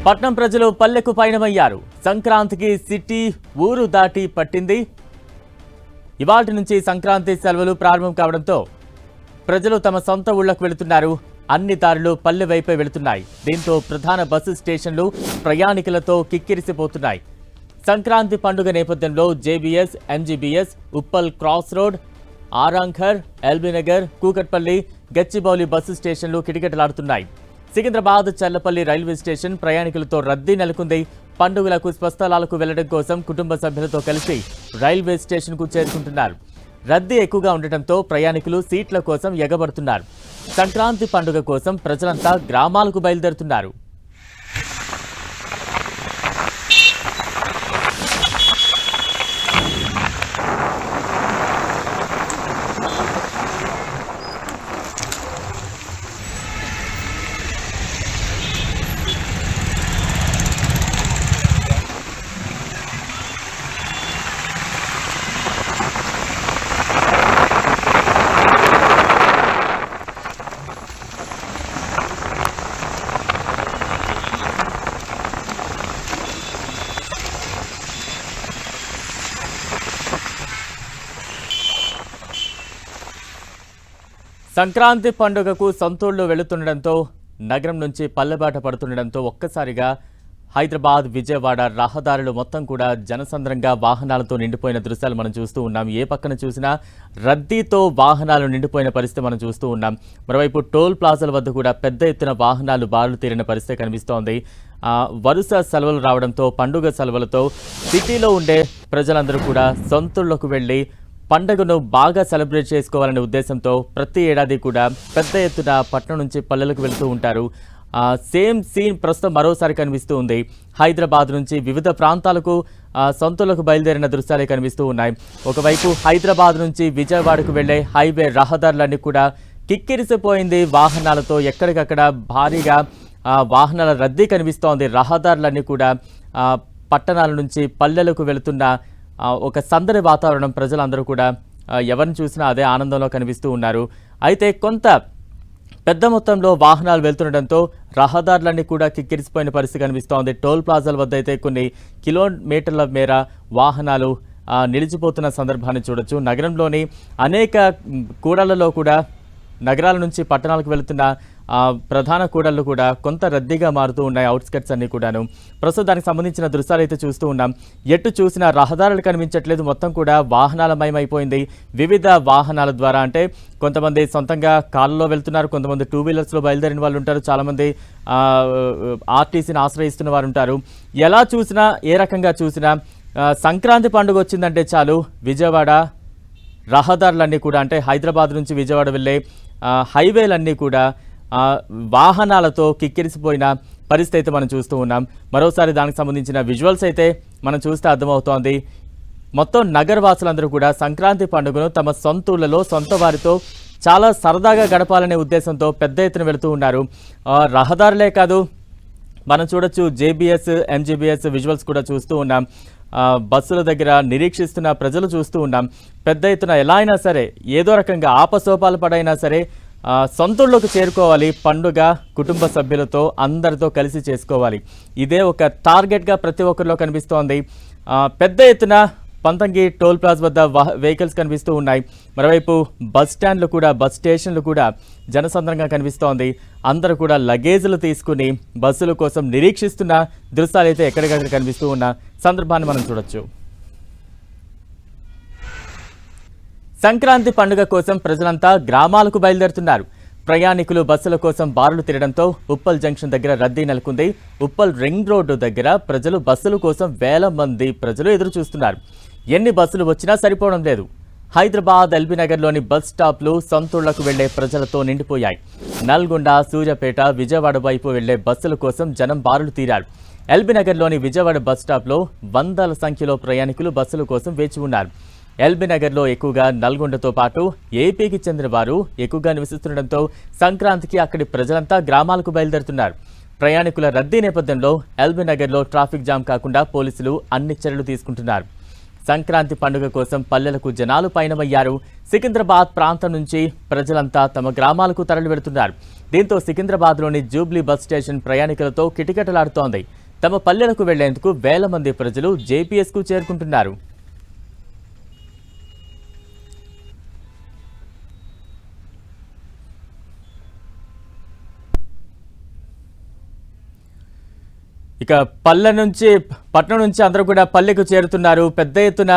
పట్నం ప్రజలు పల్లెకు పయనమయ్యారు. సంక్రాంతికి సిటీ ఊరు దాటి పట్టింది. ఇవాల్టి నుంచి సంక్రాంతి సెలవులు ప్రారంభం కావడంతో ప్రజలు తమ సొంత ఊళ్లకు వెళుతున్నారు. అన్ని దారులు పల్లె వైపే వెళుతున్నాయి. దీంతో ప్రధాన బస్సు స్టేషన్లు ప్రయాణికులతో కిక్కిరిసిపోతున్నాయి. సంక్రాంతి పండుగ నేపథ్యంలో JBS, MGBS, Uppal cross road, Aramghar, LB Nagar, Kukatpally, Gachibowli bus స్టేషన్లు కిటకిటలాడుతున్నాయి. సికింద్రాబాద్, చల్లపల్లి రైల్వే స్టేషన్ ప్రయాణికులతో రద్దీ నెలకొంది. పండుగలకు స్వస్థలాలకు వెళ్లడం కోసం కుటుంబ సభ్యులతో కలిసి రైల్వే స్టేషన్కు చేరుకుంటున్నారు. రద్దీ ఎక్కువగా ఉండటంతో ప్రయాణికులు సీట్ల కోసం ఎగబడుతున్నారు. సంక్రాంతి పండుగ కోసం ప్రజలంతా గ్రామాలకు బయలుదేరుతున్నారు. సంక్రాంతి పండుగకు సొంతూళ్లు వెళుతుండటంతో నగరం నుంచి పల్లెబాట పడుతుండటంతో ఒక్కసారిగా హైదరాబాద్, విజయవాడ రహదారులు మొత్తం కూడా జనసంద్రంగా వాహనాలతో నిండిపోయిన దృశ్యాలు మనం చూస్తూ ఉన్నాం. ఏ పక్కన చూసినా రద్దీతో వాహనాలు నిండిపోయిన పరిస్థితి మనం చూస్తూ ఉన్నాం. మరోవైపు టోల్ ప్లాజాల వద్ద కూడా పెద్ద ఎత్తున వాహనాలు బారులు తీరిన పరిస్థితి కనిపిస్తోంది. వరుస సెలవులు రావడంతో, పండుగ సెలవులతో సిటీలో ఉండే ప్రజలందరూ కూడా సొంతూళ్లకు వెళ్లి పండుగను బాగా సెలబ్రేట్ చేసుకోవాలనే ఉద్దేశంతో ప్రతి ఏడాది కూడా పెద్ద ఎత్తున పట్టణం నుంచి పల్లెలకు వెళ్తూ ఉంటారు. సేమ్ సీన్ ప్రస్తుతం మరోసారి కనిపిస్తూ ఉంది. హైదరాబాద్ నుంచి వివిధ ప్రాంతాలకు సొంతూళ్లకు బయలుదేరిన దృశ్యాలే కనిపిస్తూ ఉన్నాయి. ఒకవైపు హైదరాబాద్ నుంచి విజయవాడకు వెళ్లే హైవే రహదారులన్నీ కూడా కిక్కిరిసిపోయింది. వాహనాలతో ఎక్కడికక్కడ భారీగా వాహనాల రద్దీ కనిపిస్తోంది. రహదారులన్నీ కూడా పట్టణాల నుంచి పల్లెలకు వెళుతున్న ఒక సందడి వాతావరణం. ప్రజలందరూ కూడా ఎవరిని చూసినా అదే ఆనందంలో కనిపిస్తూ ఉన్నారు. అయితే కొంత పెద్ద మొత్తంలో వాహనాలు వెళ్తుండటంతో రహదారులన్నీ కూడా కిక్కిరిసిపోయిన పరిస్థితి కనిపిస్తోంది. టోల్ ప్లాజాల వద్ద అయితే కొన్ని కిలోమీటర్ల మేర వాహనాలు నిలిచిపోతున్న సందర్భాన్ని చూడొచ్చు. నగరంలోని అనేక కూడళ్లలో కూడా నగరాల నుంచి పట్టణాలకు వెళుతున్న ప్రధాన కూడళ్లు కూడా కొంత రద్దీగా మారుతూ ఉన్నాయి. అవుట్స్కట్స్ అన్ని కూడాను. ప్రస్తుతం దానికి సంబంధించిన దృశ్యాలు అయితే చూస్తూ ఉన్నాం. ఎటు చూసినా రహదారులు కనిపించట్లేదు. మొత్తం కూడా వాహనాలమయమైపోయింది. వివిధ వాహనాల ద్వారా, అంటే కొంతమంది సొంతంగా కార్లలో వెళ్తున్నారు, కొంతమంది టూ వీలర్స్లో బయలుదేరిన వాళ్ళు ఉంటారు, చాలామంది ఆర్టీసీని ఆశ్రయిస్తున్న వారు ఉంటారు. ఎలా చూసినా, ఏ రకంగా చూసినా సంక్రాంతి పండుగ వచ్చిందంటే చాలు విజయవాడ రహదారులన్నీ కూడా, అంటే హైదరాబాద్ నుంచి విజయవాడ వెళ్ళే హైవేలన్నీ కూడా వాహనాలతో కిక్కిరిసిపోయిన పరిస్థితి అయితే మనం చూస్తూ ఉన్నాం. మరోసారి దానికి సంబంధించిన విజువల్స్ అయితే మనం చూస్తే అర్థమవుతోంది. మొత్తం నగరవాసులందరూ కూడా సంక్రాంతి పండుగను తమ సొంతూళ్లలో సొంత వారితో చాలా సరదాగా గడపాలనే ఉద్దేశంతో పెద్ద ఎత్తున వెళుతూ ఉన్నారు. రహదారులే కాదు, మనం చూడొచ్చు జేబీఎస్, ఎంజీబీఎస్ విజువల్స్ కూడా చూస్తూ ఉన్నాం. బస్సుల దగ్గర నిరీక్షిస్తున్న ప్రజలు చూస్తూ ఉన్నాం. పెద్ద ఎత్తున ఎలా అయినా సరే, ఏదో రకంగా ఆపసోపాలు పడైనా సరే సొంతూళ్ళకు చేరుకోవాలి. పండుగ కుటుంబ సభ్యులతో అందరితో కలిసి చేసుకోవాలి. ఇదే ఒక టార్గెట్గా ప్రతి ఒక్కరిలో కనిపిస్తోంది. పెద్ద ఎత్తున పంతంగి టోల్ ప్లాజా వద్ద వెహికల్స్ కనిపిస్తూ ఉన్నాయి. మరోవైపు బస్ స్టాండ్లు కూడా, బస్ స్టేషన్లు కూడా జనసంద్రంగా కనిపిస్తోంది. అందరూ కూడా లగేజీలు తీసుకుని బస్సుల కోసం నిరీక్షిస్తున్న దృశ్యాలు అయితే ఎక్కడికక్కడ కనిపిస్తూ ఉన్న సందర్భాన్ని మనం చూడొచ్చు. సంక్రాంతి పండుగ కోసం ప్రజలంతా గ్రామాలకు బయలుదేరుతున్నారు. ప్రయాణికులు బస్సుల కోసం బారులు తిరగడంతో ఉప్పల్ జంక్షన్ దగ్గర రద్దీ నెలకొంది. ఉప్పల్ రింగ్ రోడ్డు దగ్గర ప్రజలు బస్సుల కోసం వేల మంది ప్రజలు ఎదురు చూస్తున్నారు. ఎన్ని బస్సులు వచ్చినా సరిపోవడం లేదు. హైదరాబాద్ ఎల్బీనగర్లోని బస్ స్టాప్లు సొంతూళ్లకు వెళ్లే ప్రజలతో నిండిపోయాయి. నల్గొండ, సూర్యాపేట, విజయవాడ వైపు వెళ్లే బస్సుల కోసం జనం బారులు తీరారు. ఎల్బీనగర్లోని విజయవాడ బస్ స్టాప్లో వందల సంఖ్యలో ప్రయాణికులు బస్సుల కోసం వేచి ఉన్నారు. ఎల్బీనగర్లో ఎక్కువగా నల్గొండతో పాటు ఏపీకి చెందిన వారు ఎక్కువగా నివసిస్తుండటంతో సంక్రాంతికి అక్కడి ప్రజలంతా గ్రామాలకు బయలుదేరుతున్నారు. ప్రయాణికుల రద్దీ నేపథ్యంలో ఎల్బీనగర్లో ట్రాఫిక్ జామ్ కాకుండా పోలీసులు అన్ని చర్యలు తీసుకుంటున్నారు. సంక్రాంతి పండుగ కోసం పల్లెలకు జనాలు పయనమయ్యారు. సికింద్రాబాద్ ప్రాంతం నుంచి ప్రజలంతా తమ గ్రామాలకు తరలి వెళుతున్నారు. దీంతో సికింద్రాబాద్లోని జూబ్లీ బస్ స్టేషన్ ప్రయాణికులతో కిటకిటలాడుతోంది. తమ పల్లెలకు వెళ్లేందుకు వేల మంది ప్రజలు జేపీఎస్కు చేరుకుంటున్నారు. ఇక పట్టణం నుంచి అందరూ కూడా పల్లెకు చేరుతున్నారు. పెద్ద ఎత్తున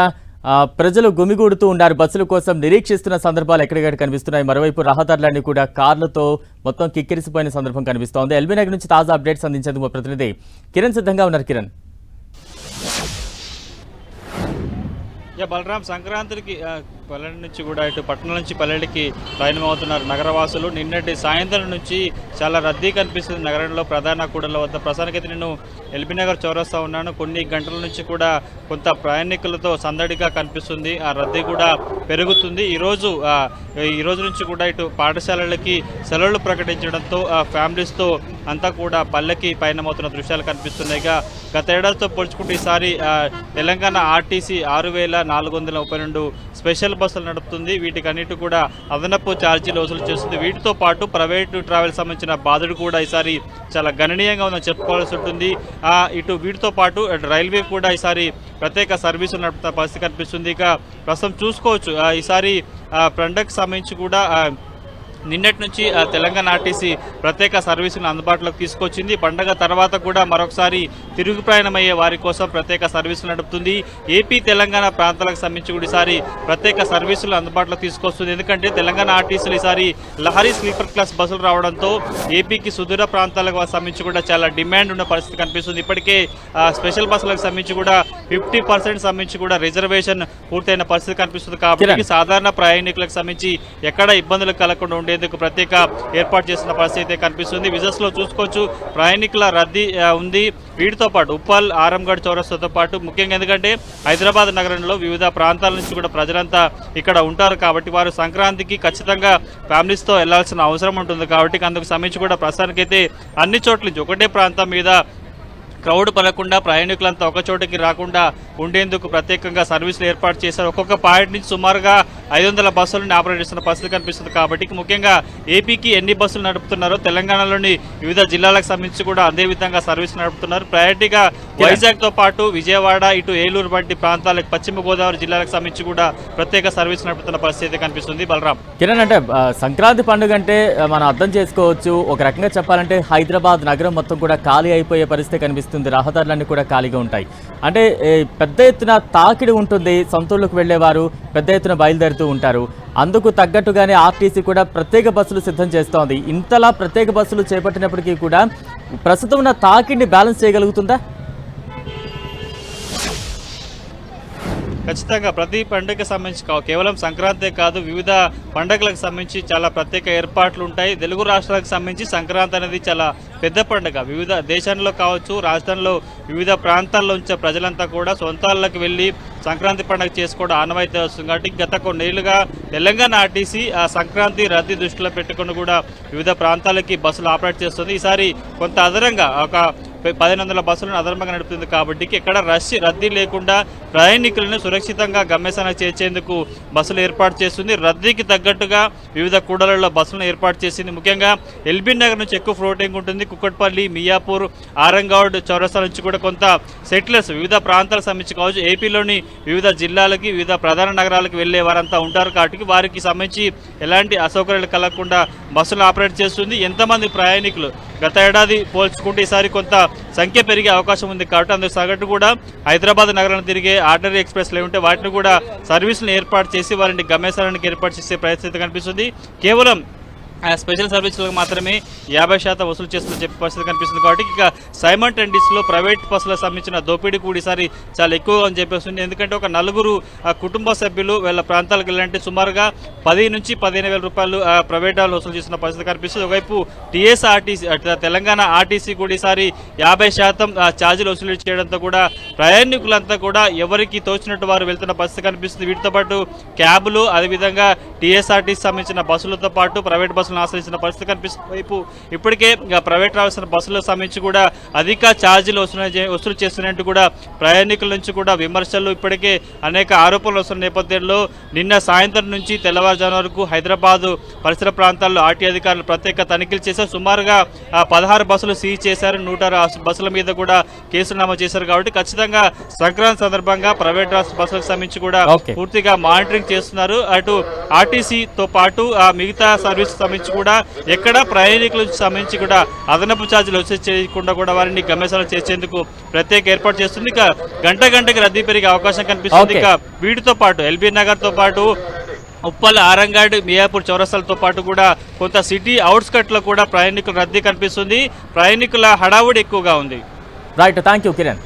ప్రజలు గుమిగూడుతూ ఉన్నారు. బస్సుల కోసం నిరీక్షిస్తున్న సందర్భాలు ఎక్కడికక్కడ కనిపిస్తున్నాయి. మరోవైపు రహదారులన్నీ కూడా కార్లతో మొత్తం కిక్కిరిసిపోయిన సందర్భం కనిపిస్తోంది. ఎల్బీ నగర్ నుంచి తాజా అప్డేట్స్ అందించేందుకు మా ప్రతినిధి కిరణ్ సిద్ధంగా ఉన్నారు. కిరణ్, బలరాం, సంక్రాంతికి పల్లెల నుంచి కూడా ఇటు పట్టణం నుంచి పల్లెలకి ప్రయాణమవుతున్నారు నగరవాసులు. నిన్నటి సాయంత్రం నుంచి చాలా రద్దీ కనిపిస్తుంది నగరంలో ప్రధాన కూడళ్ల వద్ద. ప్రస్తుతానికైతే నేను ఎల్బీ నగర్ చౌరస్తా ఉన్నాను. కొన్ని గంటల నుంచి కూడా కొంత ప్రయాణికులతో సందడిగా కనిపిస్తుంది. ఆ రద్దీ కూడా పెరుగుతుంది. ఈ రోజు నుంచి కూడా ఇటు పాఠశాలలకి సెలవులు ప్రకటించడంతో ఫ్యామిలీస్తో అంతా కూడా పల్లెకి పయనమవుతున్న దృశ్యాలు కనిపిస్తున్నాయి. గత ఏడాదితో పోల్చుకుంటే ఈసారి తెలంగాణ ఆర్టీసీ 6,432 స్పెషల్ బస్సులు నడుపుతుంది. వీటికన్నిటి కూడా అదనపు ఛార్జీలు వసూలు చేస్తుంది. వీటితో పాటు ప్రైవేటు ట్రావెల్ సంబంధించిన బాధలు కూడా ఈసారి చాలా గణనీయంగా ఉందని చెప్పుకోవాల్సి ఉంటుంది. ఇటు వీటితో పాటు రైల్వే కూడా ఈసారి ప్రత్యేక సర్వీసులు నడుపుతున్న పరిస్థితి కనిపిస్తుంది. ఇక ప్రస్తుతం చూసుకోవచ్చు ఈసారి పండగకు సంబంధించి కూడా నిన్నటి నుంచి తెలంగాణ ఆర్టీసీ ప్రత్యేక సర్వీసులను అందుబాటులోకి తీసుకొచ్చింది. పండగ తర్వాత కూడా మరొకసారి తిరుగు ప్రయాణమయ్యే వారి కోసం ప్రత్యేక సర్వీసులు నడుపుతుంది. ఏపీ తెలంగాణ ప్రాంతాలకు సంబంధించి కూడా ఈసారి ప్రత్యేక సర్వీసులు అందుబాటులోకి తీసుకొస్తుంది. ఎందుకంటే తెలంగాణ ఆర్టీసీలు ఈసారి లహరి స్లీపర్ క్లాస్ బస్సులు రావడంతో ఏపీకి సుదూర ప్రాంతాలకు సంబంధించి కూడా చాలా డిమాండ్ ఉన్న పరిస్థితి కనిపిస్తుంది. ఇప్పటికే స్పెషల్ బస్సులకు సంబంధించి కూడా 50% సంబంధించి కూడా రిజర్వేషన్ పూర్తయిన పరిస్థితి కనిపిస్తుంది. కాబట్టి సాధారణ ప్రయాణికులకు సంబంధించి ఎక్కడ ఇబ్బందులు కలగకుండా ఉండేందుకు ప్రత్యేక ఏర్పాటు చేసిన పరిస్థితి కనిపిస్తుంది. విజువల్స్ లో చూసుకోవచ్చు ప్రయాణికుల రద్దీ ఉంది. వీటితో పాటు ఉప్పల్, ఆరంగఢ్ చౌరస్తాతో పాటు ముఖ్యంగా ఎందుకంటే హైదరాబాద్ నగరంలో వివిధ ప్రాంతాల నుంచి కూడా ప్రజలంతా ఇక్కడ ఉంటారు. కాబట్టి వారు సంక్రాంతికి ఖచ్చితంగా ఫ్యామిలీస్తో వెళ్లాల్సిన అవసరం ఉంటుంది. కాబట్టి అందుకు సంబంధించి కూడా ప్రస్తుతానికైతే అన్ని చోట్ల నుంచి ఒకటే ప్రాంతం మీద క్రౌడ్ పడకుండా ప్రయాణికులంతా ఒక చోటికి రాకుండా ఉండేందుకు ప్రత్యేకంగా సర్వీసులు ఏర్పాటు చేశారు. ఒక్కొక్క పాయింట్ నుంచి సుమారుగా 500 బస్సులను ఆపరేట్ చేస్తున్న పరిస్థితి కనిపిస్తుంది. కాబట్టి ముఖ్యంగా ఏపీకి ఎన్ని బస్సులు నడుపుతున్నారో తెలంగాణలోని వివిధ జిల్లాలకు సంబంధించి కూడా అదే విధంగా సర్వీసులు నడుపుతున్నారు. ప్రయారిటీగా వైజాగ్తో పాటు విజయవాడ, ఇటు ఏలూరు వంటి ప్రాంతాలకు, పశ్చిమ గోదావరి జిల్లాలకు సంబంధించి కూడా ప్రత్యేక సర్వీసులు నడుపుతున్న పరిస్థితి కనిపిస్తుంది. బలరాం, కిరణ్, అంటే సంక్రాంతి పండుగ అంటే మనం అర్థం చేసుకోవచ్చు. ఒక రకంగా చెప్పాలంటే హైదరాబాద్ నగరం మొత్తం కూడా ఖాళీ అయిపోయే పరిస్థితి కనిపిస్తుంది. రహదారులన్నీ కూడా ఖాళీగా ఉంటాయి. అంటే పెద్ద ఎత్తున తాకిడి ఉంటుంది. సొంతూళ్ళకు వెళ్లేవారు పెద్ద ఎత్తున బయలుదేరుతూ ఉంటారు. అందుకు తగ్గట్టుగానే ఆర్టీసీ కూడా ప్రత్యేక బస్సులు సిద్ధం చేస్తోంది. ఇంతలా ప్రత్యేక బస్సులు చేపట్టినప్పటికీ కూడా ప్రస్తుతం ఉన్న తాకిడిని బ్యాలెన్స్ చేయగలుగుతుందా? ఖచ్చితంగా ప్రతి పండుగకి సంబంధించి కేవలం సంక్రాంతే కాదు, వివిధ పండుగలకు సంబంధించి చాలా ప్రత్యేక ఏర్పాట్లు ఉంటాయి. తెలుగు రాష్ట్రాలకు సంబంధించి సంక్రాంతి అనేది చాలా పెద్ద పండుగ. వివిధ దేశంలో కావచ్చు, రాష్ట్రంలో వివిధ ప్రాంతాల్లో ఉంచే ప్రజలంతా కూడా సొంతాలకు వెళ్ళి సంక్రాంతి పండుగ చేసుకోవడం ఆనవాయితీ వస్తుంది. కాబట్టి గత కొన్నేళ్లుగా తెలంగాణ ఆర్టీసీ సంక్రాంతి రద్దీ దృష్టిలో పెట్టుకుని కూడా వివిధ ప్రాంతాలకి బస్సులు ఆపరేట్ చేస్తుంది. ఈసారి కొంత అదనంగా ఒక 1500 బస్సులను అదనంగా నడుపుతుంది. కాబట్టి ఎక్కడ రద్దీ లేకుండా ప్రయాణికులను సురక్షితంగా గమ్యస్థానానికి చేర్చేందుకు బస్సులు ఏర్పాటు చేస్తుంది. రద్దీకి తగ్గట్టుగా వివిధ కూడళ్లలో బస్సులను ఏర్పాటు చేసింది. ముఖ్యంగా ఎల్బీ నగర్ నుంచి ఎక్కువ ఫ్లోటింగ్ ఉంటుంది. కుక్కట్పల్లి, మియాపూర్, ఆరంగౌడ్ చౌరస్తా నుంచి కూడా కొంత సెటిలర్స్ వివిధ ప్రాంతాలకు సంబంధించి కావచ్చు, ఏపీలోని వివిధ జిల్లాలకి, వివిధ ప్రధాన నగరాలకు వెళ్లే వారంతా ఉంటారు. కాబట్టి వారికి సంబంధించి ఎలాంటి అసౌకర్యాలు కలగకుండా బస్సులు ఆపరేట్ చేస్తుంది. ఎంతమంది ప్రయాణికులు గత ఏడాది పోల్చుకుంటే ఈసారి కొంత సంఖ్య పెరిగే అవకాశం ఉంది. కాబట్టి అందుకు సగటు కూడా హైదరాబాద్ నగరాన్ని తిరిగే ఆర్డినరీ ఎక్స్ప్రెస్లు ఉంటే వాటిని కూడా సర్వీసులను ఏర్పాటు చేసి వారిని గమ్యస్థానానికి ఏర్పాటు చేసే పరిస్థితి కనిపిస్తుంది. కేవలం స్పెషల్ సర్వీసులకు మాత్రమే 50% వసూలు చేస్తున్న చెప్పే పరిస్థితి కనిపిస్తుంది. కాబట్టి ఇక సైమల్టేనియస్లో ప్రైవేట్ బస్సులకు సంబంధించిన దోపిడీ కూడా ఈసారి చాలా ఎక్కువగా అని చెప్పేస్తుంది. ఎందుకంటే ఒక 4 కుటుంబ సభ్యులు వీళ్ళ ప్రాంతాలకు వెళ్ళాలంటే సుమారుగా 10 నుంచి 15,000 రూపాయలు ప్రైవేట్ వాళ్ళు వసూలు చేస్తున్న పరిస్థితి కనిపిస్తుంది. ఒకవైపు టీఎస్ఆర్టీసీ తెలంగాణ ఆర్టీసీ కూడా ఈసారి 50% ఛార్జీలు వసూలు చేయడంతో కూడా ప్రయాణికులంతా కూడా ఎవరికి తోచినట్టు వారు వెళ్తున్న పరిస్థితి కనిపిస్తుంది. వీటితో పాటు క్యాబులు, అదేవిధంగా టీఎస్ఆర్టీసీ సంబంధించిన బస్సులతో పాటు ప్రైవేట్ బస్సులను ఆశ్రయించిన పరిస్థితి కనిపిస్తుంది. వైపు ఇప్పటికే ప్రైవేట్ రావాల్సిన బస్సులకు సంబంధించి కూడా అధిక ఛార్జీలు వసూలు చేస్తున్నట్టు కూడా ప్రయాణికుల నుంచి కూడా విమర్శలు, ఇప్పటికే అనేక ఆరోపణలు వస్తున్న నేపథ్యంలో నిన్న సాయంత్రం నుంచి తెల్లవారుజాము వరకు హైదరాబాద్ పరిసర ప్రాంతాల్లో ఆర్టీ అధికారులు ప్రత్యేక తనిఖీలు చేశారు. సుమారుగా 16 బస్సులు సీజ్ చేశారు. 106 బస్సుల మీద కూడా కేసులు నమోదు చేశారు. కాబట్టి ఖచ్చితంగా సంక్రాంతి సందర్భంగా ప్రైవేట్ బస్సులకు సంబంధించి కూడా పూర్తిగా మానిటరింగ్ చేస్తున్నారు. అటు ఆర్టీసీతో పాటు మిగతా సర్వీస్ సంబంధించి కూడా ఎక్కడ ప్రయాణికులకు సంబంధించి కూడా అదనపు ఛార్జీలు వచ్చే చేయకుండా కూడా వారిని గమ్యస్థానం చేసేందుకు ప్రత్యేక ఏర్పాటు చేస్తుంది. ఇక గంటకి రద్దీ పెరిగే అవకాశం కనిపిస్తుంది. ఇక వీటితో పాటు ఎల్బీ నగర్ తో పాటు ఉప్పల్, ఆరంగడ్, మియాపూర్ చౌరస్తాలతో పాటు కూడా కొంత సిటీ అవుట్స్కట్ లో కూడా ప్రయాణికుల రద్దీ కనిపిస్తుంది. ప్రయాణికుల హడావుడి ఎక్కువగా ఉంది. Right, thank you Kiran.